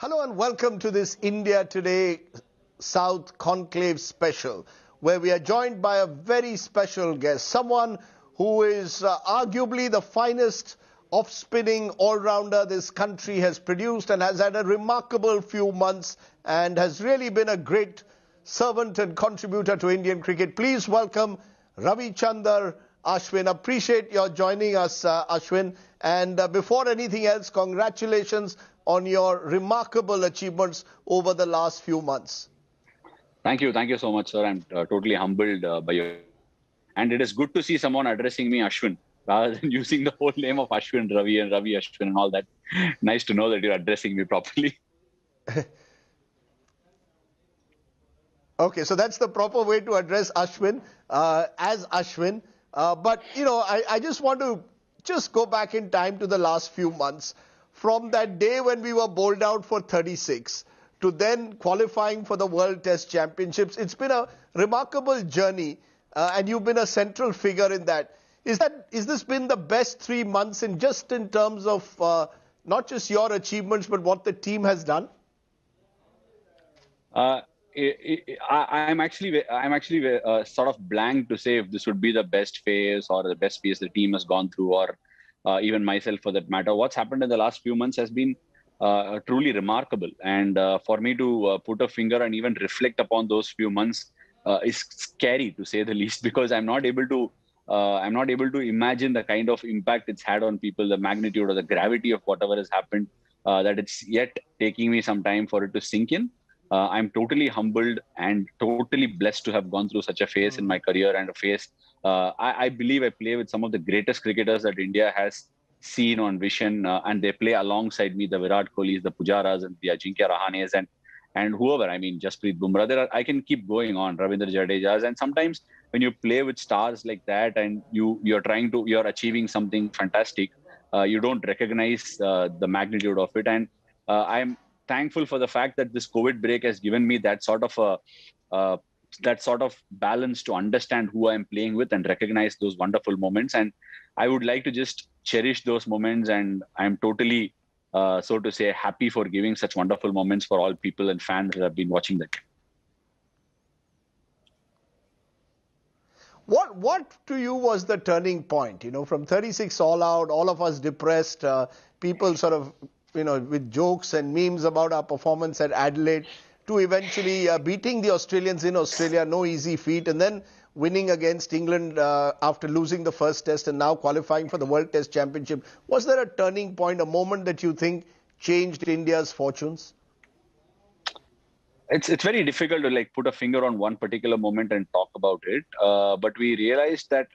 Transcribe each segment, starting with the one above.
Hello and welcome to this India Today South Conclave special, where we are joined by a very special guest, someone who is arguably the finest off-spinning all-rounder this country has produced and has had a remarkable few months and has really been a great servant and contributor to Indian cricket. Please welcome Ravichandran Ashwin. Appreciate your joining us, Ashwin. And before anything else, congratulations on your remarkable achievements over the last few months. Thank you. Thank you so much, sir. I'm totally humbled by you. And it is good to see someone addressing me Ashwin rather than using the whole name of Ashwin, Ravi and Ravi Ashwin and all that. Nice to know that you're addressing me properly. Okay, so that's the proper way to address Ashwin, as Ashwin. But, you know, I just want to go back in time to the last few months. From that day when we were bowled out for 36 to then qualifying for the World Test Championships, it's been a remarkable journey and you've been a central figure in that. Is this been the best 3 months in terms of not just your achievements, but what the team has done? I'm actually sort of blank to say if this would be the best phase or the best phase the team has gone through, or even myself for that matter. What's happened in the last few months has been truly remarkable. And for me to put a finger and even reflect upon those few months is scary, to say the least, because I'm not able to imagine the kind of impact it's had on people, the magnitude or the gravity of whatever has happened, that it's yet taking me some time for it to sink in. I'm totally humbled and totally blessed to have gone through such a phase in my career, and a phase I believe I play with some of the greatest cricketers that India has seen on vision, and they play alongside me, the Virat Kohlis, the Pujaras, and the Ajinkya Rahanes, and whoever. I mean, Jasprit Bumrah. I can keep going on, Ravindra Jadejas. And sometimes when you play with stars like that, and you're achieving something fantastic, you don't recognize the magnitude of it. And I'm thankful for the fact that this COVID break has given me that sort of balance to understand who I'm playing with and recognize those wonderful moments. And I would like to just cherish those moments. And I'm totally, so to say, happy for giving such wonderful moments for all people and fans that have been watching the game. What to you was the turning point? You know, from 36 all out, all of us depressed, people sort of, you know, with jokes and memes about our performance at Adelaide, to eventually beating the Australians in Australia, no easy feat, and then winning against England after losing the first test and now qualifying for the World Test Championship. Was there a turning point, a moment that you think changed India's fortunes? It's very difficult to put a finger on one particular moment and talk about it, but we realized that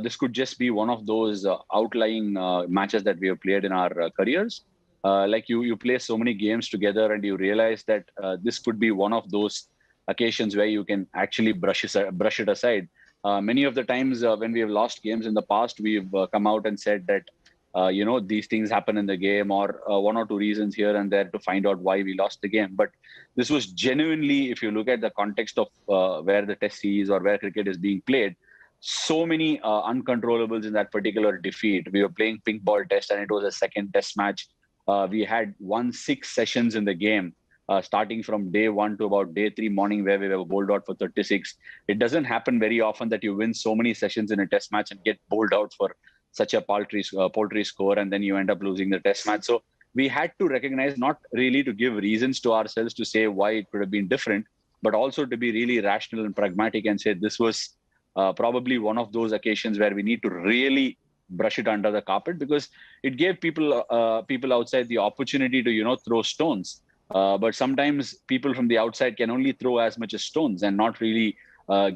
this could just be one of those outlying matches that we have played in our careers. You play so many games together and you realize that this could be one of those occasions where you can actually brush it aside. Many of the times when we have lost games in the past, we've come out and said that, these things happen in the game, or one or two reasons here and there to find out why we lost the game. But this was genuinely, if you look at the context of where the test series or where cricket is being played, so many uncontrollables in that particular defeat. We were playing pink ball test and it was a second test match. We had won 6 sessions in the game, starting from day 1 to about day 3 morning, where we were bowled out for 36. It doesn't happen very often that you win so many sessions in a test match and get bowled out for such a paltry score, and then you end up losing the test match. So we had to recognize, not really to give reasons to ourselves to say why it could have been different, but also to be really rational and pragmatic and say this was probably one of those occasions where we need to really brush it under the carpet, because it gave people outside the opportunity to throw stones, but sometimes people from the outside can only throw as much as stones and not really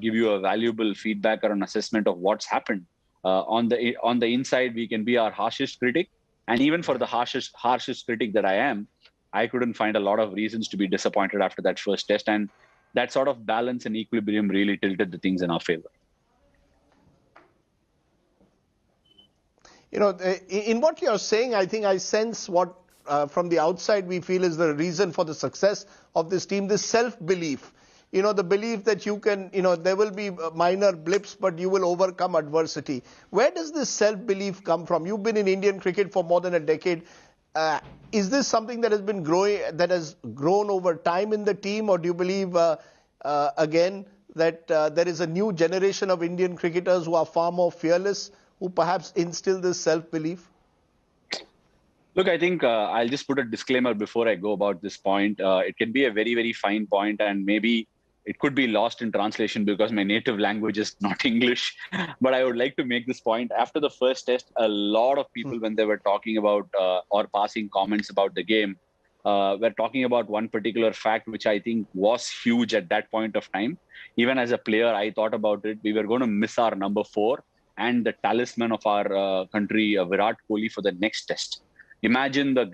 give you a valuable feedback or an assessment of what's happened. On the inside, we can be our harshest critic, and even for the harshest critic that I am, I couldn't find a lot of reasons to be disappointed after that first test, and that sort of balance and equilibrium really tilted the things in our favor. You know, in what you're saying, I think I sense what from the outside we feel is the reason for the success of this team, this self-belief. You know, the belief that you can, there will be minor blips, but you will overcome adversity. Where does this self-belief come from? You've been in Indian cricket for more than a decade. Uh, is this something that has been growing, that has grown over time in the team, or do you believe again that there is a new generation of Indian cricketers who are far more fearless, who perhaps instill this self-belief? Look, I think I'll just put a disclaimer before I go about this point. It can be a very, very fine point, and maybe it could be lost in translation because my native language is not English. But I would like to make this point. After the first test, a lot of people, when they were talking about or passing comments about the game, were talking about one particular fact, which I think was huge at that point of time. Even as a player, I thought about it. We were going to miss our number 4 and the talisman of our country, Virat Kohli, for the next test. Imagine the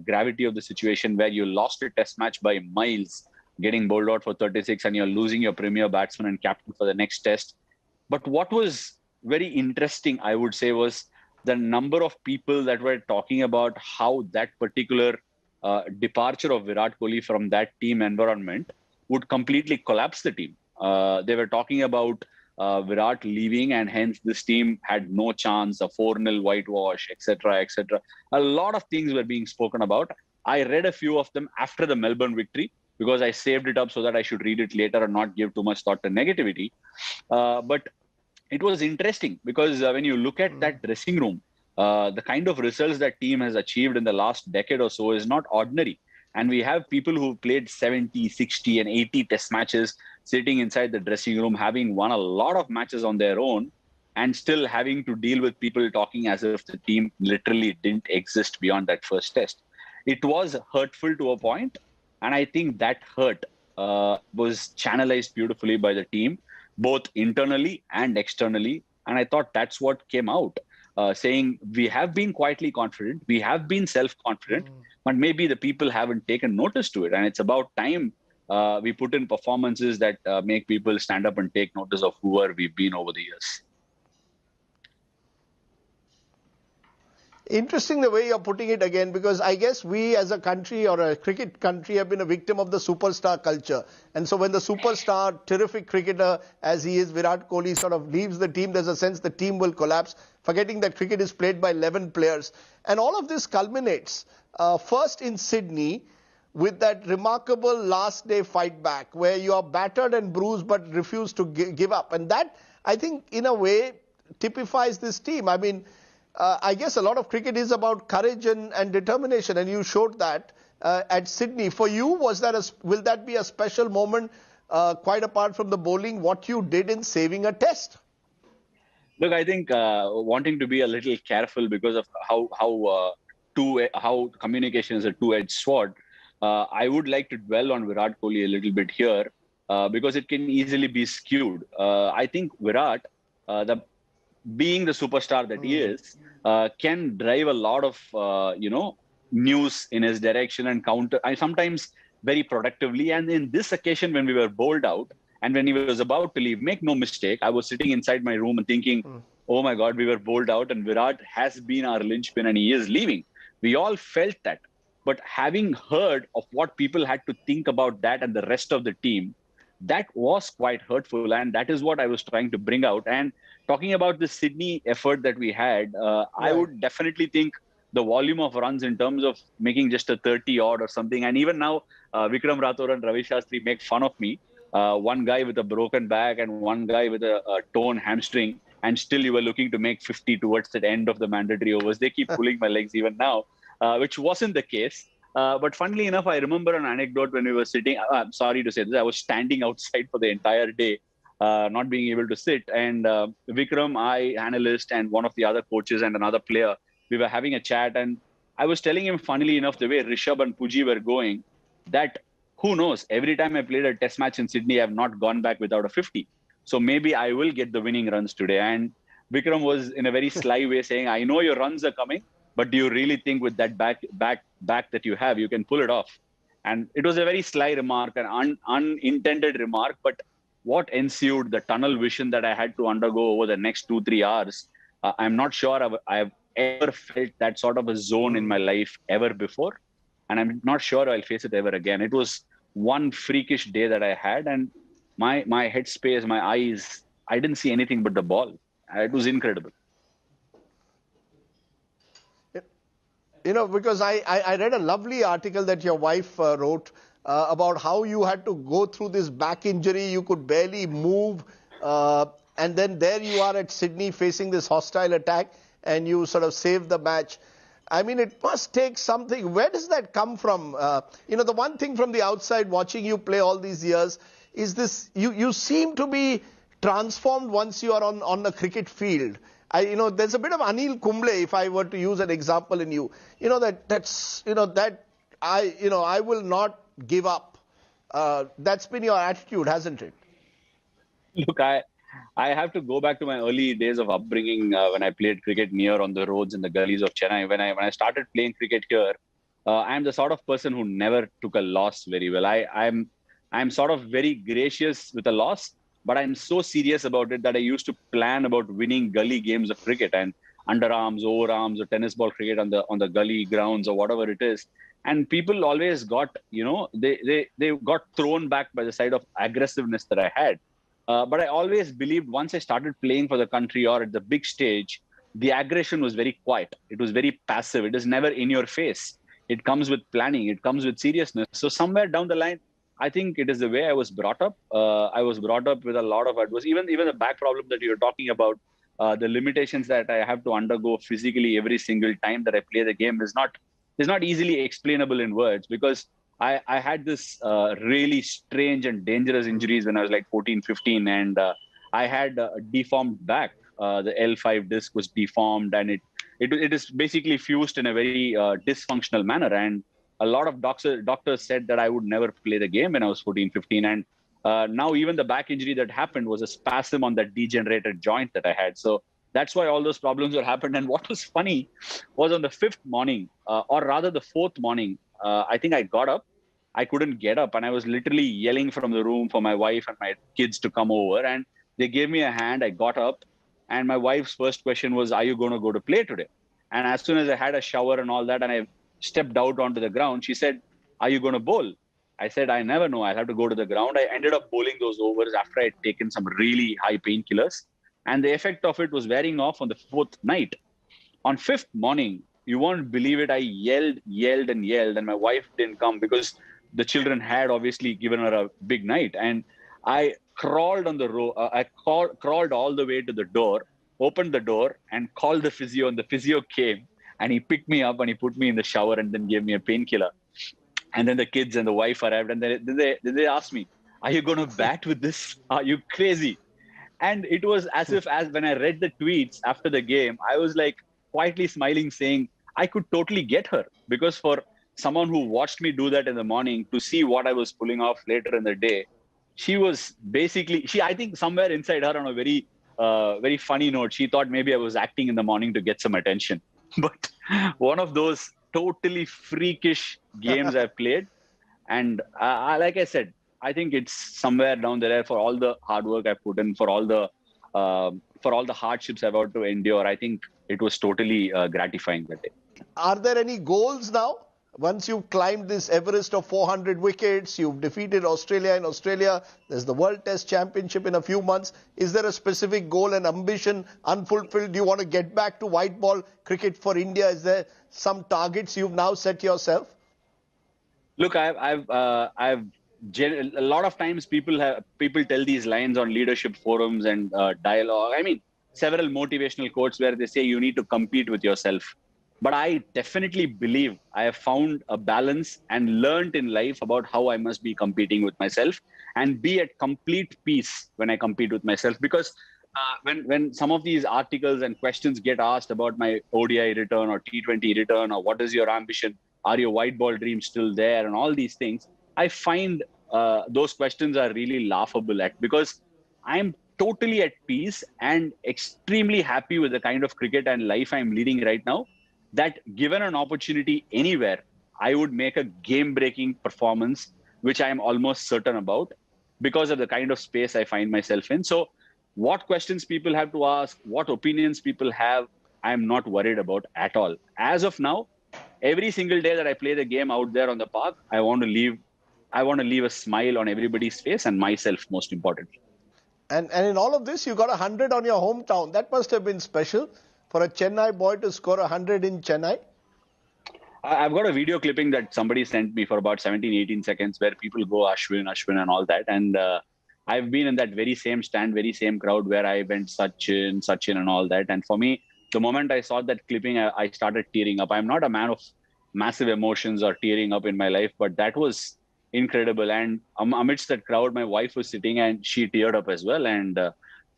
gravity of the situation where you lost a test match by miles, getting bowled out for 36, and you're losing your premier batsman and captain for the next test. But what was very interesting, I would say, was the number of people that were talking about how that particular departure of Virat Kohli from that team environment would completely collapse the team. They were talking about Virat leaving, and hence this team had no chance, a 4-0 whitewash, etc., etc. A lot of things were being spoken about. I read a few of them after the Melbourne victory because I saved it up so that I should read it later and not give too much thought to negativity. But it was interesting because when you look at that dressing room, the kind of results that team has achieved in the last decade or so is not ordinary. And we have people who played 70, 60, and 80 test matches sitting inside the dressing room, having won a lot of matches on their own, and still having to deal with people talking as if the team literally didn't exist beyond that first test. It was hurtful to a point, and I think that hurt was channelized beautifully by the team, both internally and externally. And I thought that's what came out. Saying we have been quietly confident, we have been self-confident, but maybe the people haven't taken notice to it. And it's about time we put in performances that make people stand up and take notice of who we've been over the years. Interesting the way you're putting it again, because I guess we as a country or a cricket country have been a victim of the superstar culture. And so when the superstar, terrific cricketer as he is, Virat Kohli, sort of leaves the team, there's a sense the team will collapse, forgetting that cricket is played by 11 players. And all of this culminates first in Sydney with that remarkable last day fight back where you are battered and bruised but refuse to give up. And that, I think, in a way, typifies this team. I mean, I guess a lot of cricket is about courage and determination, and you showed that at Sydney. For you, will that be a special moment, quite apart from the bowling, what you did in saving a test? Look, I think wanting to be a little careful because of how communication is a two-edged sword. I would like to dwell on Virat Kohli a little bit here because it can easily be skewed. I think Virat, being the superstar that he is, can drive a lot of news in his direction and counter, and sometimes very productively. And in this occasion, when we were bowled out and when he was about to leave, make no mistake, I was sitting inside my room and thinking, oh my God, we were bowled out and Virat has been our linchpin and he is leaving. We all felt that. But having heard of what people had to think about that and the rest of the team, that was quite hurtful. And that is what I was trying to bring out. And talking about the Sydney effort that we had, I would definitely think the volume of runs in terms of making just a 30 odd or something. And even now, Vikram Rathore and Ravi Shastri make fun of me. One guy with a broken back and one guy with a torn hamstring. And still you were looking to make 50 towards the end of the mandatory overs. They keep pulling my legs even now, which wasn't the case. But funnily enough, I remember an anecdote when we were sitting. I'm sorry to say this. I was standing outside for the entire day, not being able to sit. And Vikram, analyst, and one of the other coaches and another player, we were having a chat. And I was telling him, funnily enough, the way Rishabh and Puji were going, that who knows, every time I played a test match in Sydney, I have not gone back without a 50. So maybe I will get the winning runs today. And Vikram was in a very sly way saying, I know your runs are coming, but do you really think with that back that you have, you can pull it off? And it was a very sly remark, an unintended remark, but what ensued, the tunnel vision that I had to undergo over the next 2-3 hours, I'm not sure I've ever felt that sort of a zone in my life ever before. And I'm not sure I'll face it ever again. It was one freakish day that I had, and my headspace, my eyes, I didn't see anything but the ball. It was incredible. You know, because I read a lovely article that your wife wrote about how you had to go through this back injury, you could barely move, and then there you are at Sydney facing this hostile attack, and you sort of saved the match. I mean, it must take something. Where does that come from? You know, the one thing from the outside watching you play all these years is this, you seem to be transformed once you are on the cricket field. You know, there's a bit of Anil Kumble, if I were to use an example in you. You know, I will not give up. That's been your attitude, hasn't it? Look, I have to go back to my early days of upbringing when I played cricket near on the roads in the gullies of Chennai. When I started playing cricket here, I'm the sort of person who never took a loss very well. I'm sort of very gracious with a loss, but I'm so serious about it that I used to plan about winning gully games of cricket and underarms, overarms, or tennis ball cricket on the gully grounds or whatever it is. And people always got, they got thrown back by the side of aggressiveness that I had. But I always believed once I started playing for the country or at the big stage, the aggression was very quiet. It was very passive. It is never in your face. It comes with planning. It comes with seriousness. So somewhere down the line, I think it is the way I was brought up. I was brought up with a lot of adversity. Even the back problem that you're talking about, the limitations that I have to undergo physically every single time that I play the game is not easily explainable in words, because I had this really strange and dangerous injuries when I was like 14, 15, and I had a deformed back. The L5 disc was deformed, and it is basically fused in a very dysfunctional manner. And a lot of doctors said that I would never play the game when I was 14, 15. And now even the back injury that happened was a spasm on that degenerated joint that I had. So that's why all those problems were happened. And what was funny was on the fifth morning, or rather the fourth morning, I think I got up. I couldn't get up, and I was literally yelling from the room for my wife and my kids to come over. And they gave me a hand. I got up, and my wife's first question was, "Are you going to go to play today?" And as soon as I had a shower and all that, and I stepped out onto the ground, she said, "Are you going to bowl?" I said, "I never know. I'll have to go to the ground." I ended up bowling those overs after I had taken some really high painkillers, and the effect of it was wearing off on the fourth night. On fifth morning, you won't believe it, I yelled, and my wife didn't come because the children had obviously given her a big night. And I crawled on the road. Crawled all the way to the door, opened the door, and called the physio. And the physio came, and he picked me up and he put me in the shower and then gave me a painkiller. And then the kids and the wife arrived, and they asked me, "Are you going to bat with this? Are you crazy?" And it was as when I read the tweets after the game, I was like quietly smiling, saying I could totally get her, because for someone who watched me do that in the morning to see what I was pulling off later in the day, she was basically, I think somewhere inside her on a very, very funny note, she thought maybe I was acting in the morning to get some attention. But one of those totally freakish games I've played. And like I said, I think it's somewhere down there for all the hard work I put in, for all the hardships I've had to endure. I think it was totally gratifying that day. Are there any goals now? Once you've climbed this Everest of 400 wickets, you've defeated Australia in Australia, there's the World Test Championship in a few months. Is there a specific goal and ambition unfulfilled? Do you want to get back to white ball cricket for India? Is there some targets you've now set yourself? Look, a lot of times people tell these lines on leadership forums and dialogue. I mean, several motivational quotes where they say you need to compete with yourself. But I definitely believe I have found a balance and learned in life about how I must be competing with myself and be at complete peace when I compete with myself. Because when some of these articles and questions get asked about my ODI return or T20 return, or what is your ambition, are your white ball dreams still there, and all these things, I find those questions are really laughable at, because I'm totally at peace and extremely happy with the kind of cricket and life I'm leading right now, that given an opportunity anywhere, I would make a game-breaking performance, which I am almost certain about, because of the kind of space I find myself in. So what questions people have to ask, what opinions people have, I'm not worried about at all. As of now, every single day that I play the game out there on the park, I want to leave a smile on everybody's face, and myself most importantly. And in all of this, you got 100 on your hometown. That must have been special for a Chennai boy to score 100 in Chennai. I've got a video clipping that somebody sent me for about 17, 18 seconds where people go Ashwin, Ashwin and all that. And I've been in that very same stand, very same crowd where I went Sachin, Sachin and all that. And for me, the moment I saw that clipping, I started tearing up. I'm not a man of massive emotions or tearing up in my life, but that was incredible. And amidst that crowd, my wife was sitting and she teared up as well. And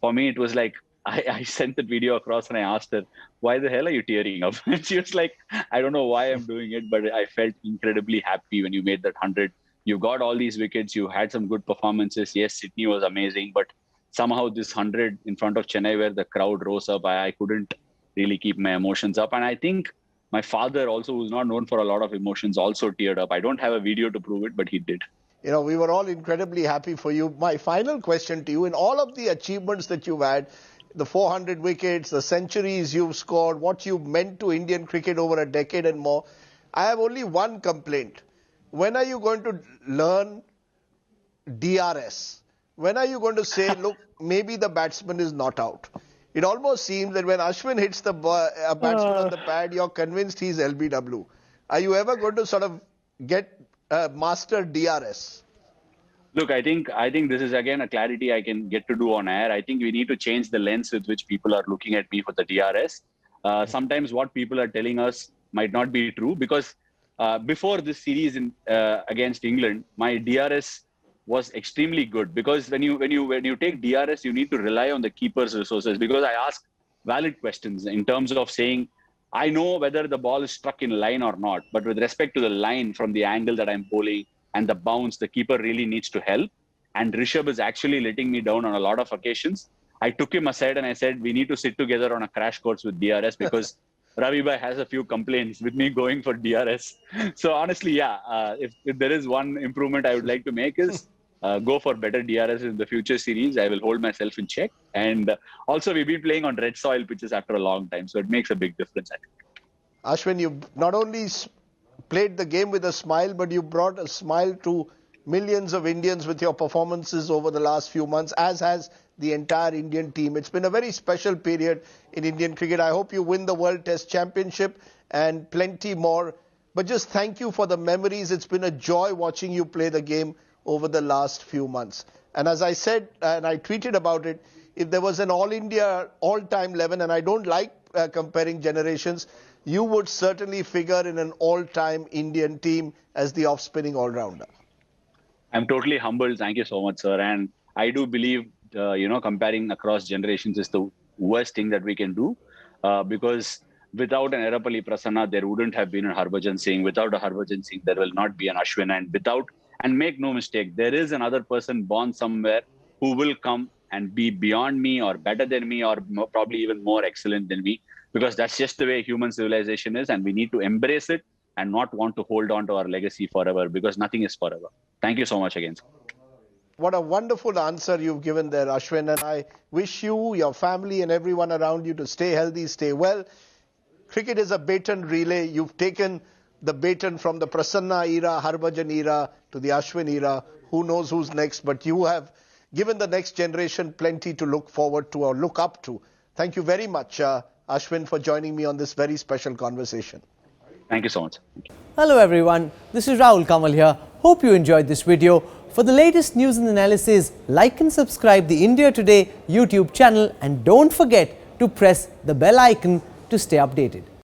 for me, it was like, I sent the video across and I asked her, why the hell are you tearing up? And she was like, I don't know why I'm doing it, but I felt incredibly happy when you made that 100. You got all these wickets. You had some good performances. Yes, Sydney was amazing, but somehow this 100 in front of Chennai where the crowd rose up, I couldn't really keep my emotions up. And I think my father also, who's not known for a lot of emotions, also teared up. I don't have a video to prove it, but he did. You know, we were all incredibly happy for you. My final question to you, in all of the achievements that you've had, the 400 wickets, the centuries you've scored, what you've meant to Indian cricket over a decade and more, I have only one complaint. When are you going to learn DRS? When are you going to say, look, maybe the batsman is not out? It almost seems that when Ashwin hits the batsman on the pad, you're convinced he's LBW. Are you ever going to sort of get master DRS? Look, I think this is again a clarity I can get to do on air. I think we need to change the lens with which people are looking at me for the DRS. Sometimes what people are telling us might not be true because before this series against England, my DRS was extremely good because when you take DRS, you need to rely on the keeper's resources because I ask valid questions in terms of saying, I know whether the ball is struck in line or not, but with respect to the line from the angle that I'm bowling and the bounce, the keeper really needs to help. And Rishabh is actually letting me down on a lot of occasions. I took him aside and I said, we need to sit together on a crash course with DRS because Ravi Bhai has a few complaints with me going for DRS. So honestly, yeah, if there is one improvement I would like to make is go for better DRS in the future series. I will hold myself in check. And also we've been playing on red soil pitches after a long time. So it makes a big difference, I think. Ashwin, you not only played the game with a smile, but you brought a smile to millions of Indians with your performances over the last few months, as has the entire Indian team. It's been a very special period in Indian cricket. I hope you win the World Test Championship and plenty more. But just thank you for the memories. It's been a joy watching you play the game over the last few months. And as I said, and I tweeted about it, if there was an all-India all-time 11, and I don't like comparing generations, you would certainly figure in an all-time Indian team as the off-spinning all-rounder. I'm totally humbled. Thank you so much, sir. And I do believe, comparing across generations is the worst thing that we can do because without an Erapalli Prasanna, there wouldn't have been a Harbhajan Singh. Without a Harbhajan Singh, there will not be an Ashwin. And make no mistake, there is another person born somewhere who will come and be beyond me or better than me or probably even more excellent than me, because that's just the way human civilization is. And we need to embrace it and not want to hold on to our legacy forever because nothing is forever. Thank you so much again. What a wonderful answer you've given there, Ashwin. And I wish you, your family and everyone around you to stay healthy, stay well. Cricket is a baton relay. You've taken the baton from the Prasanna era, Harbhajan era to the Ashwin era. Who knows who's next, but you have given the next generation plenty to look forward to or look up to. Thank you very much, Ashwin, for joining me on this very special conversation. Thank you so much. Hello everyone, this is Rahul Kamal here. Hope you enjoyed this video. For the latest news and analysis, like and subscribe the India Today YouTube channel and don't forget to press the bell icon to stay updated.